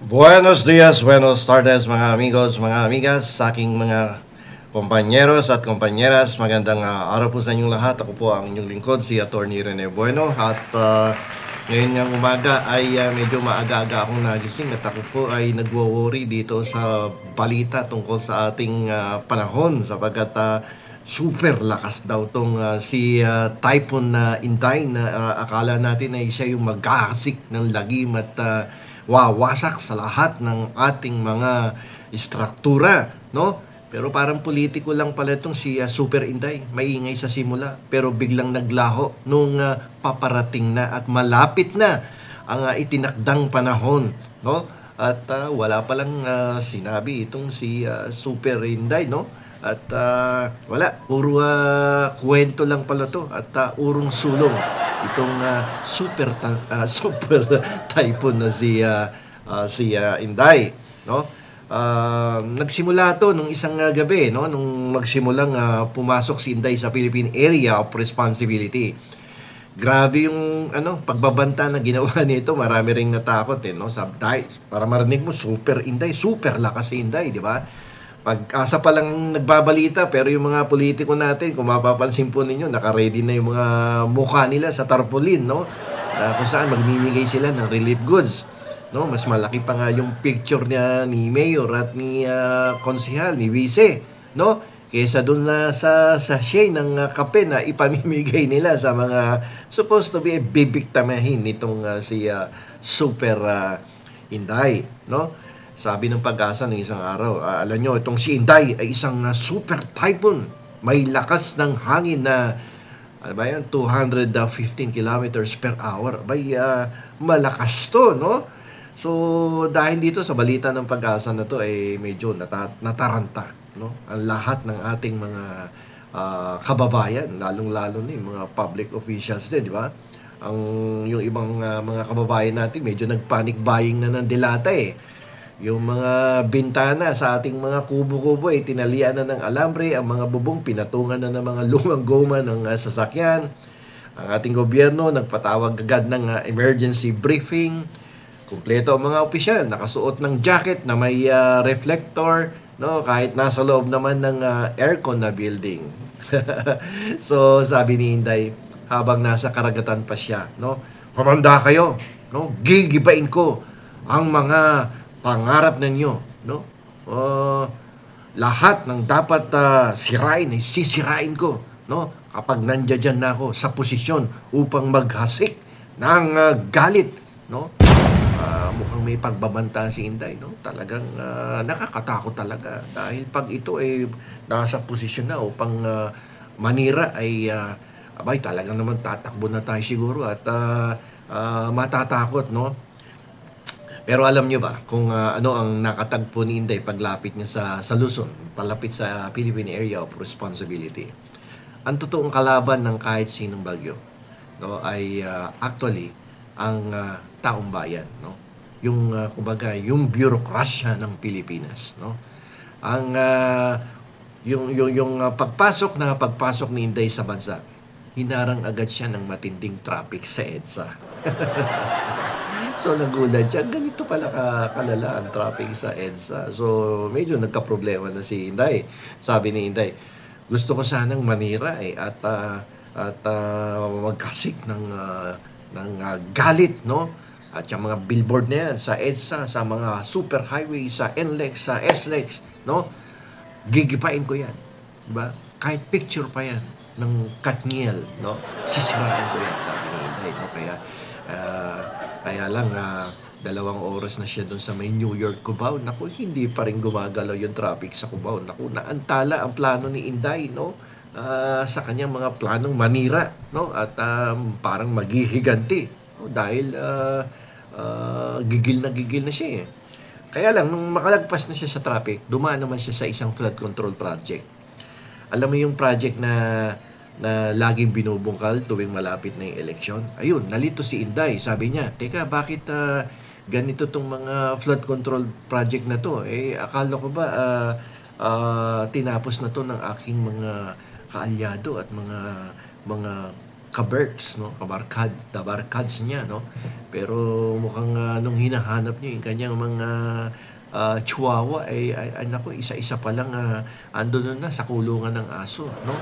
Buenos dias, buenos tardes mga amigos, mga amigas, sa aking mga kompanyeros at kompanyeras. Magandang araw po sa inyong lahat. Ako po ang inyong lingkod, si Attorney Rene Bueno. At ngayon ng umaga ay medyo maaga-aga akong nagising at ako po ay nagwo-worry dito sa balita tungkol sa ating panahon sapagkat super lakas daw tong si Typhoon Inday na akala natin ay siya yung magkakasik ng lagim at wawasak sa lahat ng ating mga istruktura, no? Pero parang politiko lang pala itong si Super Inday. Maingay sa simula, pero biglang naglaho nung paparating na at malapit na ang itinakdang panahon, no? At wala palang sinabi itong si Super Inday, no? At wala, puro kwento lang pala to at urong sulong itong super typhoon na si Inday, no? Nagsimula to nung isang gabi, no, nung magsimulang pumasok si Inday sa Philippine Area of Responsibility. Grabe yung pagbabanta na ginawa nito, marami ring natakot no. Dahil para marinig mo super Inday, super lakas si Inday, di ba? Pag-asa pa lang nagbabalita, pero yung mga politiko natin, kung mapapansin po ninyo, naka-ready na yung mga mukha nila sa tarpaulin, no? Na kung saan magmimigay sila ng relief goods, no? Mas malaki pa nga yung picture niya ni Mayor at ni Konsehal, ni Vice, no? Kaysa doon na sa sachet ng kape na ipamimigay nila sa mga supposed to be bibiktamahin nitong si Super Inday, no? Sabi ng Pag-asa ng isang araw, alam nyo, itong si Inday ay isang super typhoon. May lakas ng hangin na, ano ba yan, 215 kilometers per hour. Bay, malakas to, no? So, dahil dito sa balita ng Pag-asa na to, ay medyo nataranta, no? Ang lahat ng ating mga kababayan, lalong-lalo na yung mga public officials din, di ba? Yung ibang mga kababayan natin, medyo nag-panic buying na ng dilata yung mga bintana sa ating mga kubo-kubo ay tinalian na ng alambre, ang mga bubong pinatungan na ng mga lumang goma ng sasakyan. Ang ating gobyerno nagpatawag agad ng emergency briefing. Kumpleto ang mga opisyal, nakasuot ng jacket na may reflector, no, kahit nasa loob naman ng aircon na building. So sabi ni Inday, habang nasa karagatan pa siya, no, "Humanda kayo, no? Gigibain ko ang mga pangarap ninyo, no? Uh, lahat ng dapat sirain ay sisirain ko, no? Kapag nandiyan na ako sa posisyon upang maghasik ng galit, no? Mukhang may pagbabanta si Inday, no? Talagang nakakatakot talaga dahil pag ito ay nasa posisyon na upang manira ay abay talagang naman tatakbo na tayo siguro at matatakot, no? Pero alam nyo ba kung ano ang nakatagpo ni Inday paglapit niya sa Luzon, palapit sa Philippine Area of Responsibility? Ang totoong kalaban ng kahit sinong bagyo, no, ay actually ang taong bayan, no? Yung kumbaga yung bureaucracia ng Pilipinas, no? Ang pagpasok ni Inday sa bansa, hinarang agad siya ng matinding traffic sa EDSA. So nagulat siya, ganito pala kalala ang traffic sa EDSA. So medyo nagka-problema na si Inday. Sabi ni Inday, gusto ko sanang manira at magkasik ng galit, no? At yung mga billboard na yan sa EDSA, sa mga super highway, sa NLEX, sa SLEX, no? Gigipain ko yan. Diba? Kahit picture pa yan ng Katniel, no? Sisirain ko yan, sabi ni Inday, no? Kaya lang, 2 oras na siya doon sa may New York, Cubao. Naku, hindi pa rin gumagalaw yung traffic sa Cubao. Naku, naantala ang plano ni Inday, no? Sa kanyang mga planong manira, no? At parang maghihiganti, no? Dahil gigil na siya eh. Kaya lang, nung makalagpas na siya sa traffic, dumaan naman siya sa isang flood control project. Alam mo yung project na laging binubungkal tuwing malapit na yung eleksyon. Ayun, nalito si Inday. Sabi niya, teka, bakit ganito tong mga flood control project na to? Akala ko ba tinapos na to ng aking mga kaalyado at mga kaberks, no? Tabarkads niya, no? Pero mukhang nung hinahanap niyo yung kanyang mga chihuahua ay naku, isa-isa pa lang andun na sa kulungan ng aso, no?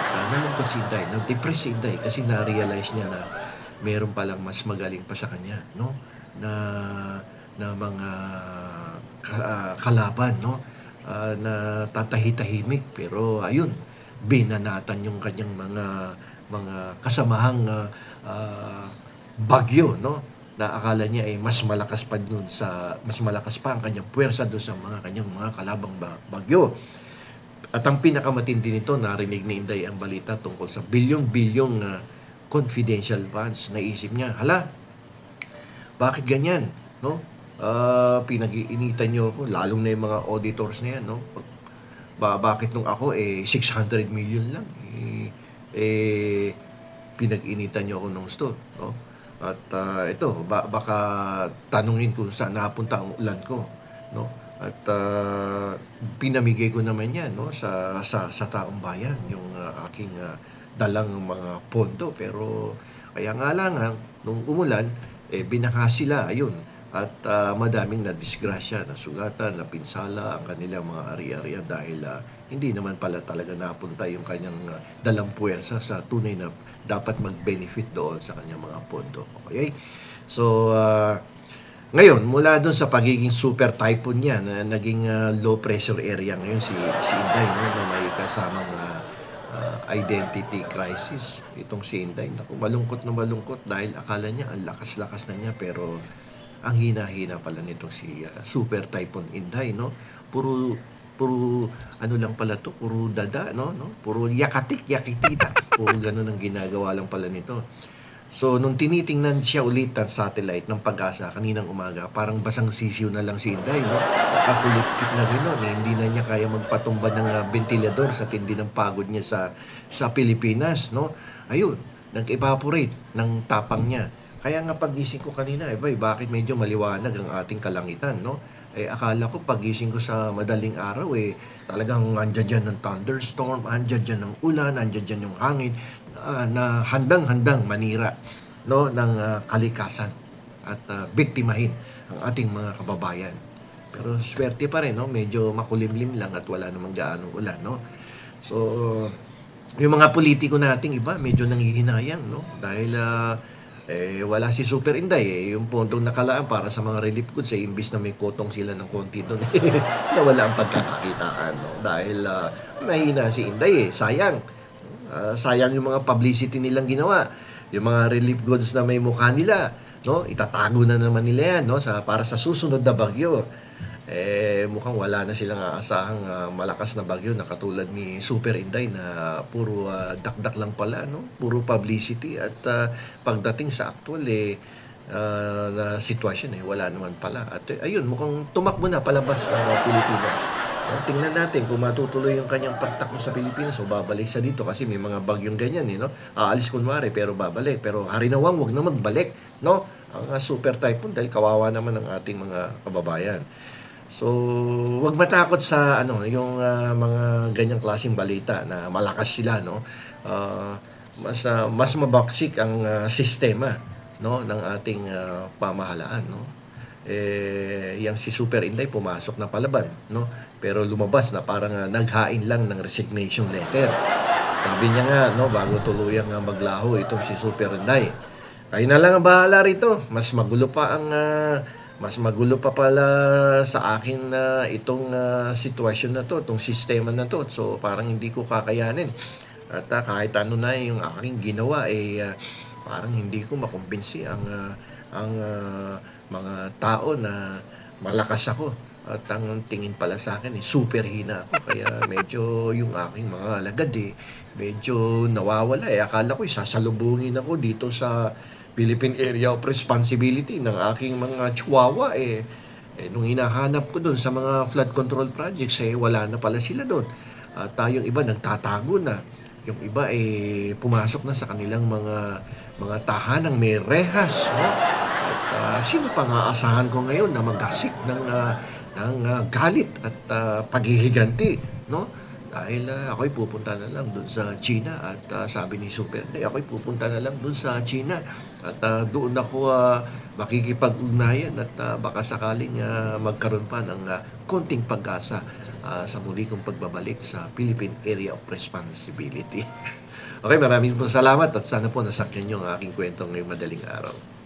At nalungkot si Inday, nag-depress si Inday kasi na-realize niya na meron palang mas magaling pa sa kanya, no? Na mga kalaban, no? Na tatahi-tahimik pero ayun, binanatan yung kanyang mga kasamahang bagyo, no? Na akala niya ay mas malakas pa ang kanyang puwersa doon sa kanyang mga kalabang bagyo. At ang pinakamatindi nito, narinig ni Inday ang balita tungkol sa bilyong-bilyong confidential funds. Naisip niya, hala, bakit ganyan? No? Pinag-iinitan niyo ako, lalong na yung mga auditors na yan. No? Bakit nung ako, 600 million lang? Pinag-initan niyo ako nung gusto. No? At ito, baka tanungin ko saan napunta ang ulan ko. No? At pinamigay ko naman yan, no, sa taong bayan, yung aking dalang mga pondo. Pero kaya nga lang, nung umulan, binaha sila, ayun. At madaming nadisgrasya, nasugatan, napinsala ang kanilang mga ari-arian dahil hindi naman pala talaga napunta yung kanyang dalang puwersa sa tunay na dapat mag-benefit doon sa kanyang mga pondo. Okay? So, ngayon, mula doon sa pagiging super typhoon niya na naging low pressure area ngayon si Inday, no, na may kasamang identity crisis. Itong si Inday, naku, malungkot na malungkot dahil akala niya ang lakas-lakas na niya pero ang hina-hina pala nitong si super typhoon Inday, no? Puro ano lang pala to, puro dada, no? Puro yakitita. Puro ganun ang ginagawa lang pala nito. So, nung tinitingnan siya ulit ang satellite ng Pag-asa kaninang umaga, parang basang sisiw na lang si Inday, no? Nakakulitkit na gano'n, hindi na niya kaya magpatumba ng ventilador sa tindi ng pagod niya sa Pilipinas, no? Ayun, nag-evaporate ng tapang niya. Kaya nga pagising ko kanina, bakit medyo maliwanag ang ating kalangitan, no? Akala ko pagising ko sa madaling araw, talagang andyan dyan ng thunderstorm, andyan dyan ng ulan, andyan dyan yung hangin, na handang-handang manira, no, ng kalikasan at biktimahin ang ating mga kababayan. Pero swerte pa rin, no, medyo makulimlim lang at wala namang gaanong ulan, no. So, yung mga politiko nating iba medyo nanghihinayang, no, dahil wala si Super Inday, yung pondong nakalaan para sa mga relief goods, imbis na may kotong sila ng konti doon, nawala ang pagkakakitaan, no, dahil mahina si Inday, sayang. Sayang yung mga publicity nilang ginawa. Yung mga relief goods na may mukha nila, no? Itatago na naman nila yan, no? Para sa susunod na bagyo. Mukhang wala na silang aasahang malakas na bagyo na katulad ni Super Inday na puro dakdak lang pala, no? Puro publicity at pagdating sa actual na sitwasyon wala naman pala. At ayun, mukhang tumakbo na palabas ng Pilipinas. Tingnan natin kung matutuloy yung kanyang pagtakbo sa Pilipinas o babalik sa dito kasi may mga bagyong ganyan, no? Aalis kunwari pero babalik. Pero harinawang wag na magbalik, no? Ang super typhoon dahil kawawa naman ang ating mga kababayan. So, wag matakot sa yung mga ganyang klaseng balita na malakas sila, no? Mas mabaksik ang sistema, no, ng ating pamahalaan, no? Yang si Super Inday pumasok na palaban, no? Pero lumabas na parang naghain lang ng resignation letter. Sabi niya nga, no, bago tuluyang maglaho itong si Super Inday, kayo na lang ang bahala rito. Mas magulo pa pala sa akin itong sitwasyon na to, itong sistema na to. So parang hindi ko kakayanin. At kahit ano na yung aking ginawa, parang hindi ko makumbinsi ang mga tao na malakas ako. At ang tingin pala sa akin, super hina ako. Kaya medyo yung aking mga alagad, medyo nawawala. Akala ko sasalubungin ako dito sa Philippine Area of Responsibility ng aking mga chihuahua. Nung hinahanap ko doon sa mga flood control projects, wala na pala sila doon. At yung iba nagtatago na. Yung iba pumasok na sa kanilang mga tahanang may rehas, no? At sino pang aasahan ko ngayon na magasik ng galit at paghihiganti, no? dahil ako'y pupunta na lang dun sa China at sabi ni Super Day, ako'y pupunta na lang dun sa China at doon ako makikipag-ugnayan at baka sakaling magkaroon pa ng konting pag-asa sa muli kong pagbabalik sa Philippine Area of Responsibility. Okay, maraming po salamat at sana po nasakyan yung aking kwento ngayong madaling araw.